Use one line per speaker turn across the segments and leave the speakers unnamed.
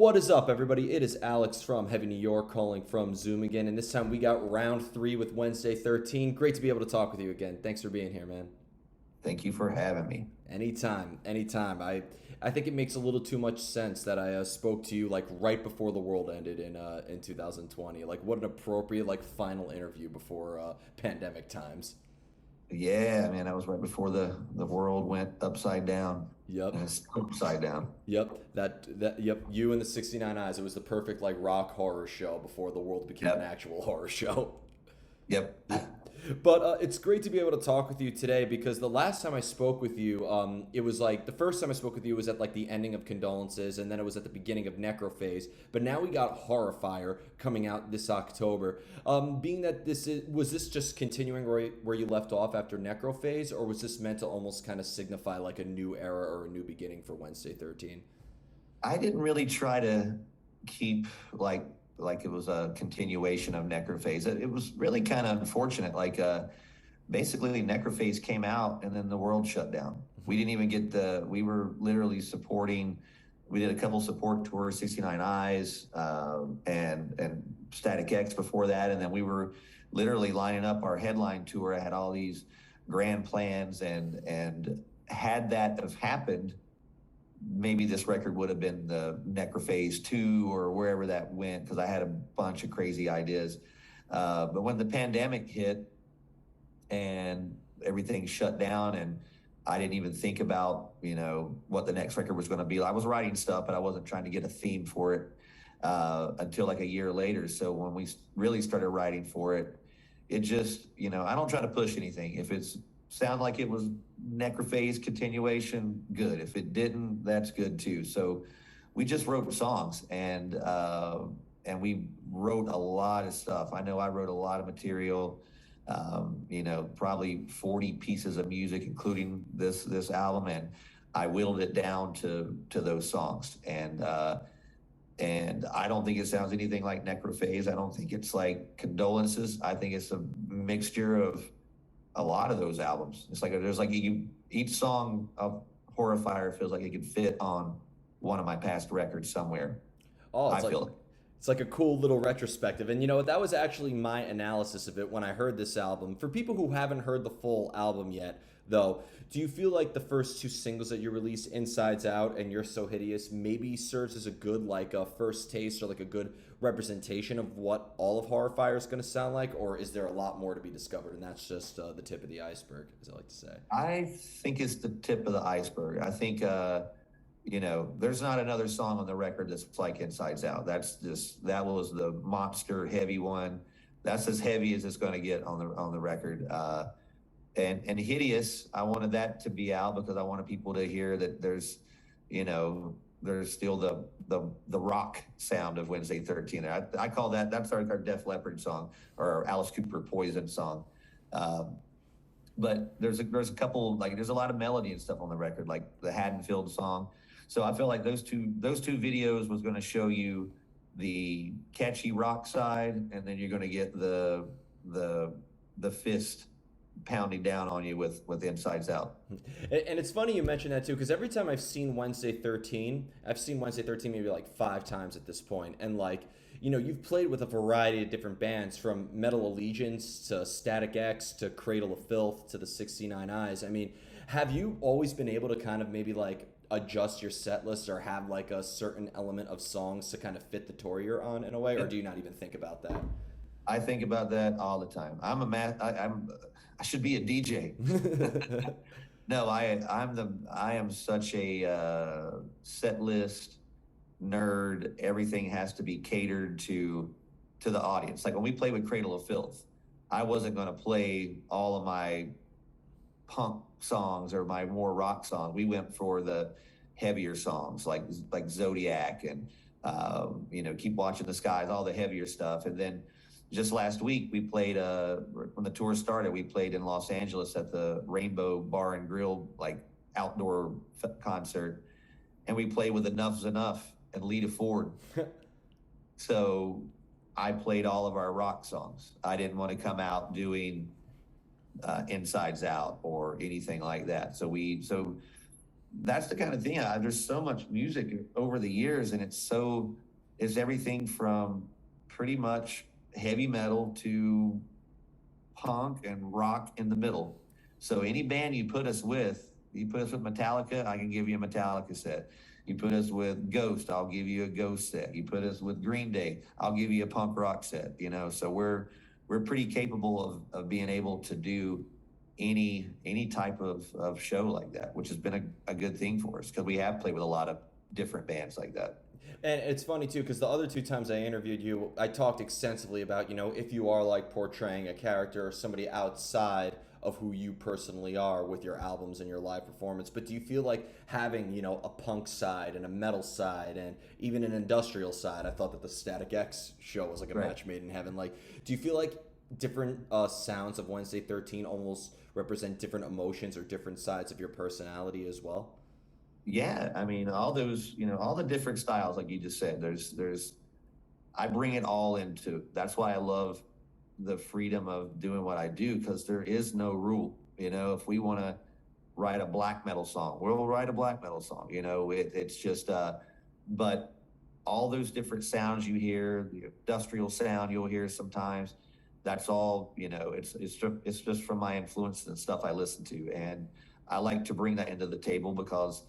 What is up, everybody? It is Alex from Heavy New York calling from Zoom again, and this time we got round 3 with Wednesday 13. Great to be able to talk with you again. Thanks for being here, man.
Thank you for having me.
Anytime, anytime. I think it makes a little too much sense that I spoke to you like right before the world ended in 2020. Like, what an appropriate like final interview before pandemic times.
Yeah, man, that was right before the world went upside down.
Yep.
And it's upside down.
Yep, yep, you and the 69 Eyes. It was the perfect like rock horror show before the world became an
Yep.
actual horror show.
Yep.
But it's great to be able to talk with you today because the last time I spoke with you, it was like the first time I spoke with you was at like the ending of Condolences, and then it was at the beginning of Necrophase. But now we got Horrifier coming out this October. Being that was this just continuing where you left off after Necrophase, or was this meant to almost kind of signify like a new era or a new beginning for Wednesday 13?
I didn't really try to keep like it was a continuation of Necrophase. It was really kind of unfortunate. Basically Necrophase came out and then the world shut down. We didn't even get we were literally supporting. We did a couple support tours, 69 Eyes, and Static X before that, and then we were literally lining up our headline tour. I had all these grand plans, and had that have happened, maybe this record would have been the Necrophase 2 or wherever that went, because I had a bunch of crazy ideas. But when the pandemic hit and everything shut down, and I didn't even think about, what the next record was going to be. I was writing stuff, but I wasn't trying to get a theme for it until like a year later. So when we really started writing for it, it just, I don't try to push anything. If it's sound like it was Necrophase continuation, good. If it didn't, that's good too. So we just wrote songs, and we wrote a lot of stuff. I know I wrote a lot of material, probably 40 pieces of music, including this album, and I whittled it down to those songs. And I don't think it sounds anything like Necrophase. I don't think it's like Condolences. I think it's a mixture of a lot of those albums. It's like each song of Horrifier feels like it could fit on one of my past records somewhere.
Oh,
I feel
it's like a cool little retrospective. And that was actually my analysis of it when I heard this album. For people who haven't heard the full album yet, though, do you feel like the first two singles that you released, Insides Out and You're So Hideous, maybe serves as a good like a first taste or like a good representation of what all of Horrifier is going to sound like? Or is there a lot more to be discovered and that's just the tip of the iceberg, as I like to say?
I think it's the tip of the iceberg. I think there's not another song on the record that's like Insides Out. That was the monster heavy one. That's as heavy as it's going to get on the record. And Hideous, I wanted that to be out because I wanted people to hear that there's still the rock sound of Wednesday 13. I call that's our Def Leppard song, or our Alice Cooper Poison song. But there's a couple, like there's a lot of melody and stuff on the record, like the Haddonfield song. So I feel like those two videos was going to show you the catchy rock side, and then you're going to get the fist pounding down on you with Insides Out.
And it's funny you mention that too, because every time I've seen Wednesday 13, I've seen Wednesday 13 maybe like 5 times at this point. And like, you've played with a variety of different bands, from Metal Allegiance to Static X to Cradle of Filth to the 69 Eyes. I mean, have you always been able to kind of maybe like adjust your set list or have like a certain element of songs to kind of fit the tour you're on in a way, or do you not even think about that?
I think about that all the time. I should be a DJ. No, I am such a set list nerd. Everything has to be catered to the audience. Like when we play with Cradle of Filth, I wasn't going to play all of my punk songs or my more rock songs. We went for the heavier songs like Zodiac and Keep Watching the Skies, all the heavier stuff. And then just last week we played when the tour started, we played in Los Angeles at the Rainbow Bar and Grill, like outdoor concert, and we played with Enough's Enough and Lita Ford. So I played all of our rock songs. I didn't want to come out doing Insides Out or anything like that. So that's the kind of thing. There's so much music over the years, and it's everything from pretty much heavy metal to punk and rock in the middle. So any band you put us with Metallica, I can give you a Metallica set. You put us with Ghost, I'll give you a Ghost set. You put us with Green Day, I'll give you a punk rock set. So we're pretty capable of being able to do any type of show like that, which has been a good thing for us because we have played with a lot of different bands like that.
And it's funny too, because the other two times I interviewed you, I talked extensively about, if you are like portraying a character or somebody outside of who you personally are with your albums and your live performance. But do you feel like having, a punk side and a metal side and even an industrial side? I thought that the Static X show was like a
Right.
match made in heaven. Like, do you feel like different sounds of Wednesday 13 almost represent different emotions or different sides of your personality as well?
Yeah, I mean, all those, all the different styles, like you just said, I bring it all into. That's why I love the freedom of doing what I do because there is no rule. If we want to write a black metal song, we'll write a black metal song. It's just, but all those different sounds you hear, the industrial sound you'll hear sometimes, that's all, it's just from my influence and stuff I listen to. And I like to bring that into the table because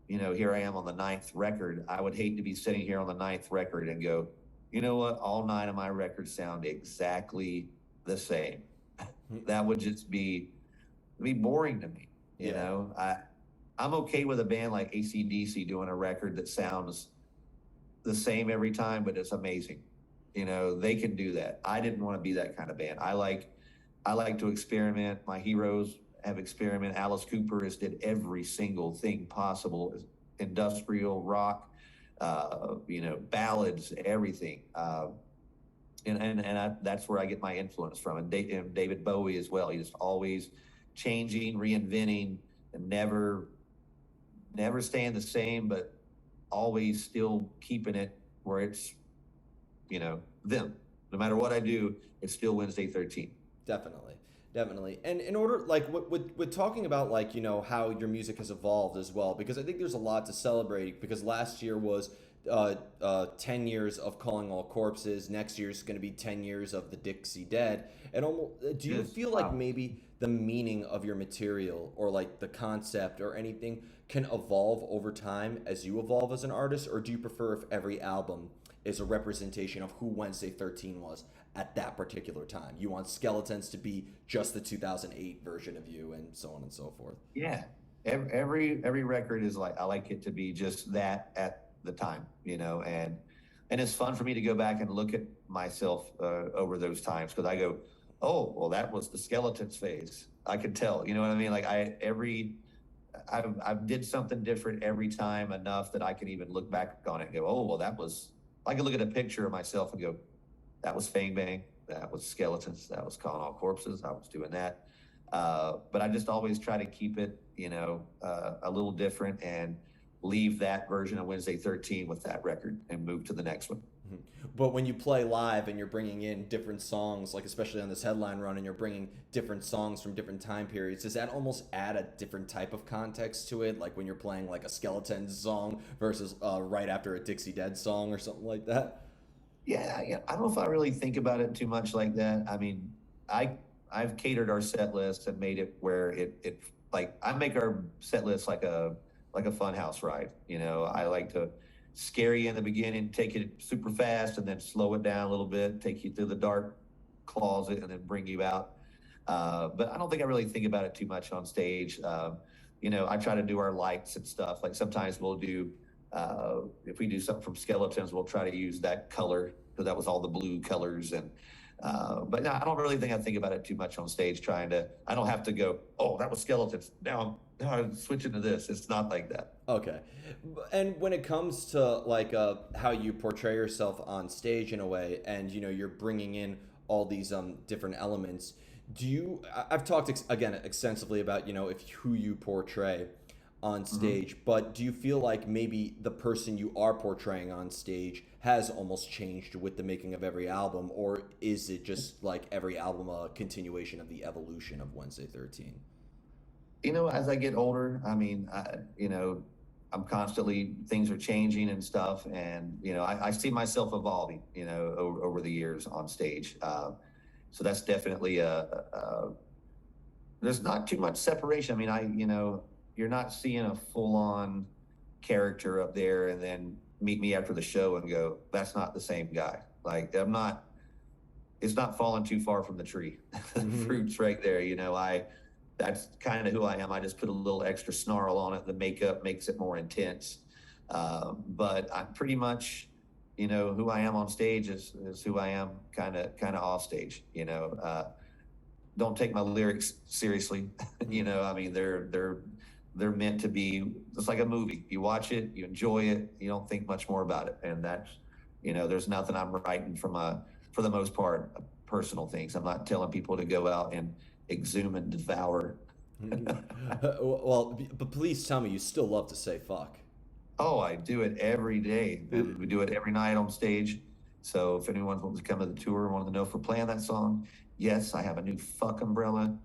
here I am on the ninth record. I would hate to be sitting here on the ninth record and go, you know what? All nine of my records sound exactly the same. That would just be boring to me.
Yeah.
I'm okay with a band like AC/DC doing a record that sounds the same every time, but it's amazing. They can do that. I didn't want to be that kind of band. I like to experiment. My heroes have experimented. Alice Cooper has did every single thing possible, industrial rock, ballads, everything. That's where I get my influence from. And David Bowie as well. He's just always changing, reinventing, and never staying the same, but always still keeping it where it's them. No matter what I do, it's still Wednesday 13.
Definitely, definitely. And in order, like, with talking about, like, how your music has evolved as well, because I think there's a lot to celebrate. Because last year was 10 years of Calling All Corpses. Next year's going to be 10 years of the Dixie Dead. And almost, do you
Yes.
feel like
Wow.
maybe the meaning of your material or like the concept or anything can evolve over time as you evolve as an artist? Or do you prefer if every album is a representation of who Wednesday 13 was at that particular time? You want Skeletons to be just the 2008 version of you and so on and so forth.
Yeah. Every record is like I like it to be just that at the time, and it's fun for me to go back and look at myself over those times because I go, oh, well, that was the Skeletons phase. I could tell, you know what I mean? Like I did something different every time enough that I can even look back on it and go, oh, well, I can look at a picture of myself and go, that was Fang Bang, that was Skeletons, that was Calling All Corpses, I was doing that. But I just always try to keep it, a little different and leave that version of Wednesday 13 with that record and move to the next one.
Mhm. But when you play live and you're bringing in different songs, like especially on this headline run, and you're bringing different songs from different time periods, does that almost add a different type of context to it? Like when you're playing like a Skeletons song versus right after a Dixie Dead song or something like that?
Yeah, yeah. I don't know if I really think about it too much like that. I mean, I I've catered our set list and made it where it like I make our set list like a fun house ride. I like to scare you in the beginning, take it super fast, and then slow it down a little bit, take you through the dark closet, and then bring you out. But I don't think I really think about it too much on stage. I try to do our lights and stuff. Like sometimes we'll do, if we do something from Skeletons, we'll try to use that color because that was all the blue colors. But no, I don't really think about it too much on stage. I don't have to go, oh, that was Skeletons. Now I'm switching to this. It's not like that.
Okay. And when it comes to like how you portray yourself on stage in a way, and you're bringing in all these different elements, I've talked again extensively about if who you portray on
Mhm.
stage, but do you feel like maybe the person you are portraying on stage has almost changed with the making of every album, or is it just like every album a continuation of the evolution of Wednesday 13?
As I get older, I mean, I'm constantly, things are changing and stuff. And, I see myself evolving, over the years on stage. So that's definitely there's not too much separation. I mean, you're not seeing a full on character up there and then meet me after the show and go, that's not the same guy. Like, it's not falling too far from the tree. Fruit's right there. That's kind of who I am. I just put a little extra snarl on it. The makeup makes it more intense. But I'm pretty much, who I am on stage is who I am kind of off stage. Don't take my lyrics seriously. I mean, they're meant to be. It's like a movie. You watch it, you enjoy it, you don't think much more about it, and that's, there's nothing I'm writing for the most part, personal things. I'm not telling people to go out and exhume and devour.
Well, but please tell me you still love to say fuck.
Oh, I do it every day. And we do it every night on stage. So if anyone wants to come to the tour and wanted to know if we're playing that song, yes, I have a new fuck umbrella.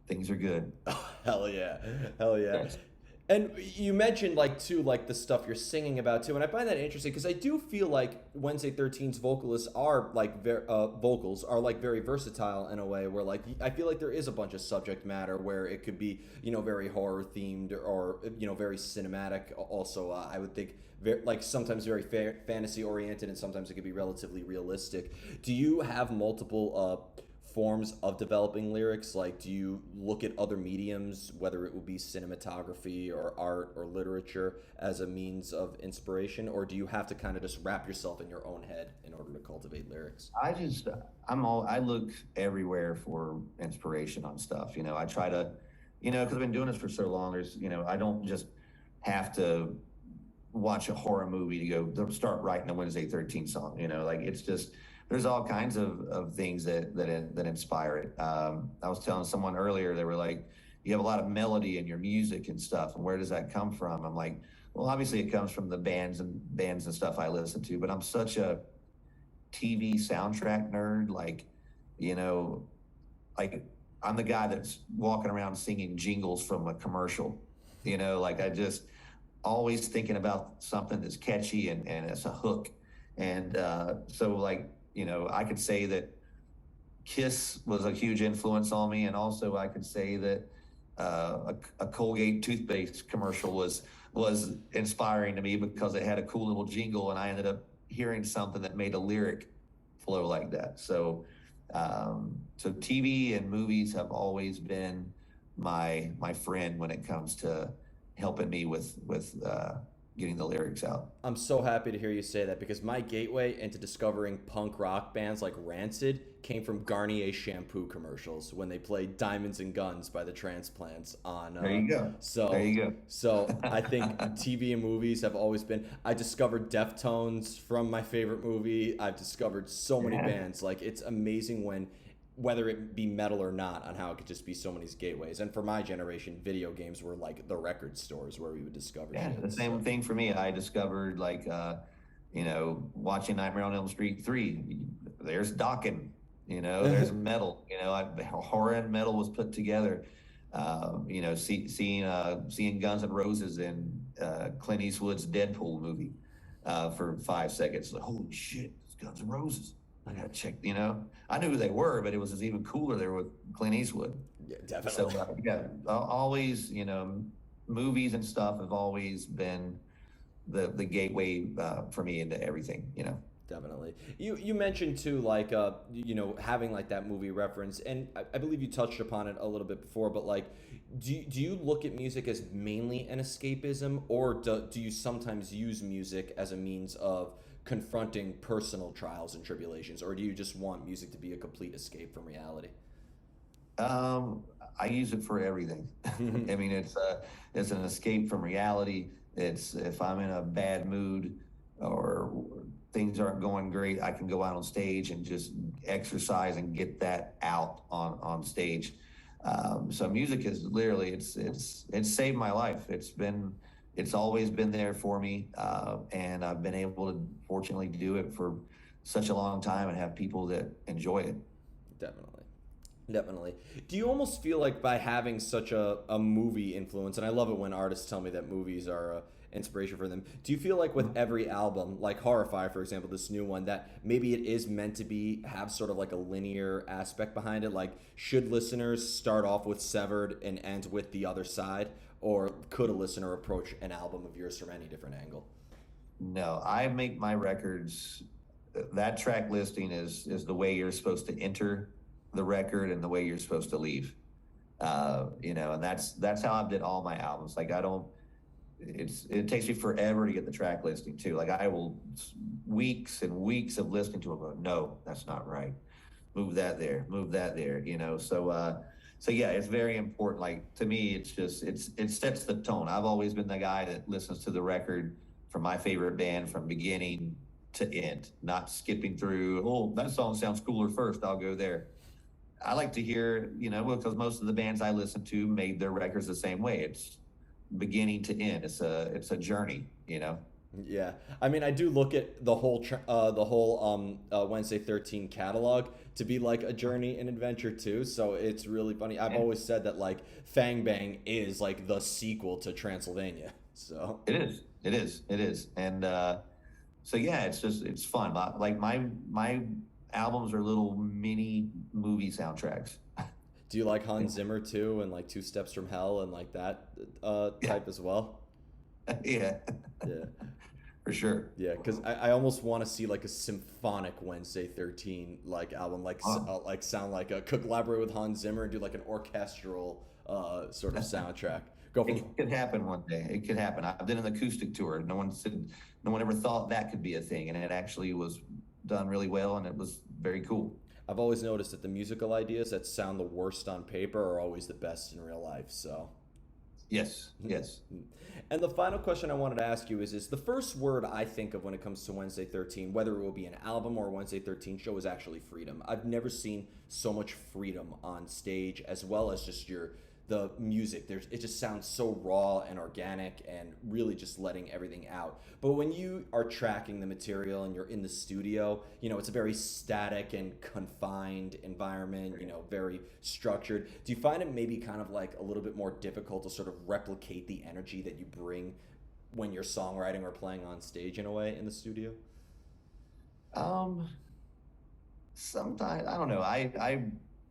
Things are good.
Hell yeah. Hell yeah.
Yes.
And you mentioned like too like the stuff you're singing about too, and I find that interesting because I do feel like Wednesday 13's vocalists are like vocals are like very versatile in a way where like I feel like there is a bunch of subject matter where it could be very horror themed or very cinematic. Also, I would think like sometimes very fantasy oriented and sometimes it could be relatively realistic. Do you have multiple forms of developing lyrics? Like, do you look at other mediums, whether it would be cinematography or art or literature, as a means of inspiration, or do you have to kind of just wrap yourself in your own head in order to cultivate lyrics?
I look everywhere for inspiration on stuff. I try to, because I've been doing this for so long. I don't just have to watch a horror movie to start writing a Wednesday 13 song. Like, it's just, there's all kinds of things that inspire it. I was telling someone earlier, they were like, you have a lot of melody in your music and stuff, and where does that come from? I'm like, well, obviously it comes from the bands and stuff I listen to, but I'm such a TV soundtrack nerd. You know, like, I'm the guy that's walking around singing jingles from a commercial. Like, I just always thinking about something that's catchy and it's a hook. And so, like, I could say that Kiss was a huge influence on me, and also I could say that a Colgate toothpaste commercial was inspiring to me because it had a cool little jingle, and I ended up hearing something that made a lyric flow like that. So TV and movies have always been my friend when it comes to helping me with getting the lyrics out.
I'm so happy to hear you say that because my gateway into discovering punk rock bands like Rancid came from Garnier shampoo commercials when they played Diamonds and Guns by the Transplants on.
There you go.
So,
There you go.
so I think TV and movies have always been. I discovered Deftones from my favorite movie. I've discovered so many
Yeah.
bands. Like, it's amazing when, whether it be metal or not, on how it could just be so many gateways. And for my generation, video games were like the record stores where we would discover
Yeah,
shit.
the
So,
same thing for me. I discovered, like, watching Nightmare on Elm Street 3. There's Dokken, there's metal. Horror and metal was put together. Seeing Guns N' Roses in Clint Eastwood's Deadpool movie for 5 seconds. Like, holy shit, it's Guns N' Roses. I gotta check. I knew who they were, but it was just even cooler there with Clint Eastwood.
yeah,
So
definitely.
yeah, always, movies and stuff have always been the gateway for me into everything.
Definitely. You mentioned too, like having like that movie reference, and I believe you touched upon it a little bit before, but like, do you look at music as mainly an escapism, or do you sometimes use music as a means of confronting personal trials and tribulations, or do you just want music to be a complete escape from reality?
Um, I use it for everything. I mean, it's an escape from reality. It's if I'm in a bad mood or things aren't going great, I can go out on stage and just exercise and get that out on stage. So music is literally it's saved my life. It's always been there for me, and I've been able to fortunately do it for such a long time and have people that enjoy it.
Definitely. Definitely. Do you almost feel like by having such a movie influence, and I love it when artists tell me that movies are inspiration for them, do you feel like with every album, like Horrifier, for example, this new one, that maybe it is meant to have sort of like a linear aspect behind it? Like, should listeners start off with Severed and end with The Other Side? Or could a listener approach an album of yours from any different angle?
No, I make my records. That track listing is the way you're supposed to enter the record and the way you're supposed to leave. And that's how I did all my albums. Like I don't. It takes me forever to get the track listing too. Like I will weeks and weeks of listening to it. Go, no, that's not right. Move that there. Move that there. So yeah, it's very important. Like to me, it sets the tone. I've always been the guy that listens to the record from my favorite band from beginning to end, not skipping through. Oh, that song sounds cooler first. I'll go there. I like to hear, because most of the bands I listen to made their records the same way. It's beginning to end. It's a journey.
Yeah, I mean, I do look at the whole Wednesday 13 catalog to be like a journey and adventure too. So it's really funny. I've always said that like Fang Bang is like the sequel to Transylvania. So
it is, and so yeah, it's fun. Like my albums are little mini movie soundtracks.
do you like Hans Zimmer too, and like Two Steps from Hell and like that type as well?
Yeah.
Yeah.
For sure.
Yeah, because I almost want to see like a symphonic Wednesday 13 like album, like like sound like a collaborate with Hans Zimmer and do like an orchestral sort of soundtrack.
It could happen one day. It could happen. I've done an acoustic tour. No one ever thought that could be a thing, and it actually was done really well, and it was very cool.
I've always noticed that the musical ideas that sound the worst on paper are always the best in real life. So.
Yes.
And the final question I wanted to ask you is the first word I think of when it comes to Wednesday 13, whether it will be an album or a Wednesday 13 show, is actually freedom. I've never seen so much freedom on stage, as well as just the music. It just sounds so raw and organic and really just letting everything out. But when you are tracking the material and you're in the studio, it's a very static and confined environment, very structured. Do you find it maybe kind of like a little bit more difficult to sort of replicate the energy that you bring when you're songwriting or playing on stage in a way in the studio?
Sometimes I don't know.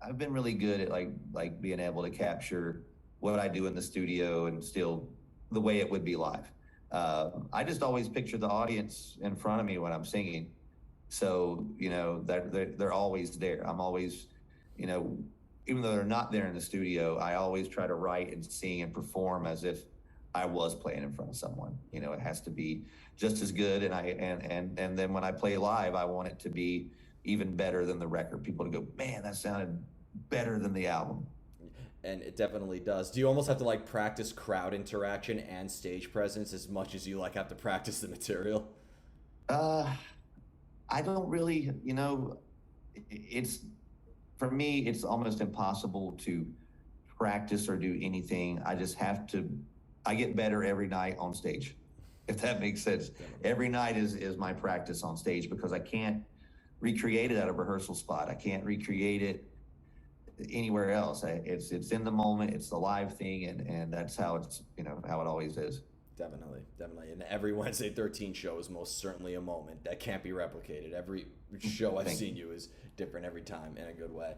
I've been really good at like being able to capture what I do in the studio and still the way it would be live. I just always picture the audience in front of me when I'm singing. So, that they're always there. I'm always, even though they're not there in the studio, I always try to write and sing and perform as if I was playing in front of someone. It has to be just as good. And then when I play live, I want it to be even better than the record. People to go, man, that sounded better than the album.
And it definitely does. Do you almost have to like practice crowd interaction and stage presence as much as you like have to practice the material?
I don't really, it's for me, it's almost impossible to practice or do anything. I get better every night on stage, if that makes sense. Every night is my practice on stage because I can't recreate it at a rehearsal spot. I can't recreate it anywhere else. It's in the moment. It's the live thing, and that's how it's how it always is.
Definitely. And every Wednesday 13 show is most certainly a moment that can't be replicated. Every show I've seen you is different every time in a good way.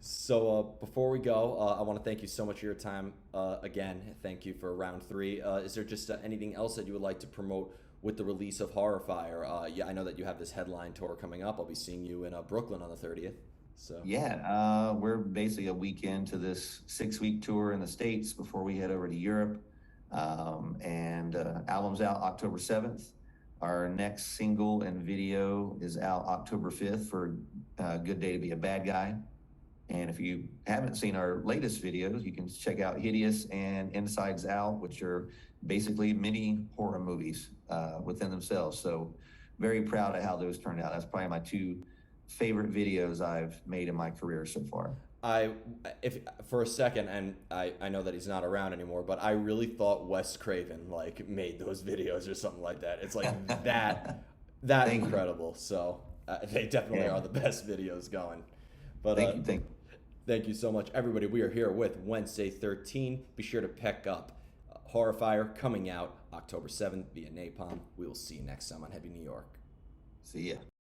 So before we go, I want to thank you so much for your time. Again, thank you for round 3. Is there just anything else that you would like to promote with the release of Horrifier? Yeah, I know that you have this headline tour coming up. I'll be seeing you in Brooklyn on the 30th. So
yeah, we're basically a weekend to this 6-week tour in the States before we head over to Europe. And album's out October 7th. Our next single and video is out October 5th for Good Day to Be a Bad Guy. And if you haven't seen our latest videos, you can check out Hideous and Insides Out, which are basically mini horror movies within themselves. So very proud of how those turned out. That's probably my 2 favorite videos I've made in my career so far.
If for a second, and I know that he's not around anymore, but I really thought Wes Craven like made those videos or something like that. It's like that incredible. So they definitely are the best videos going. But
thank you.
Thank you so much, everybody. We are here with Wednesday 13. Be sure to pick up Horrifier coming out October 7th via Napalm. We will see you next time on Heavy New York.
See ya.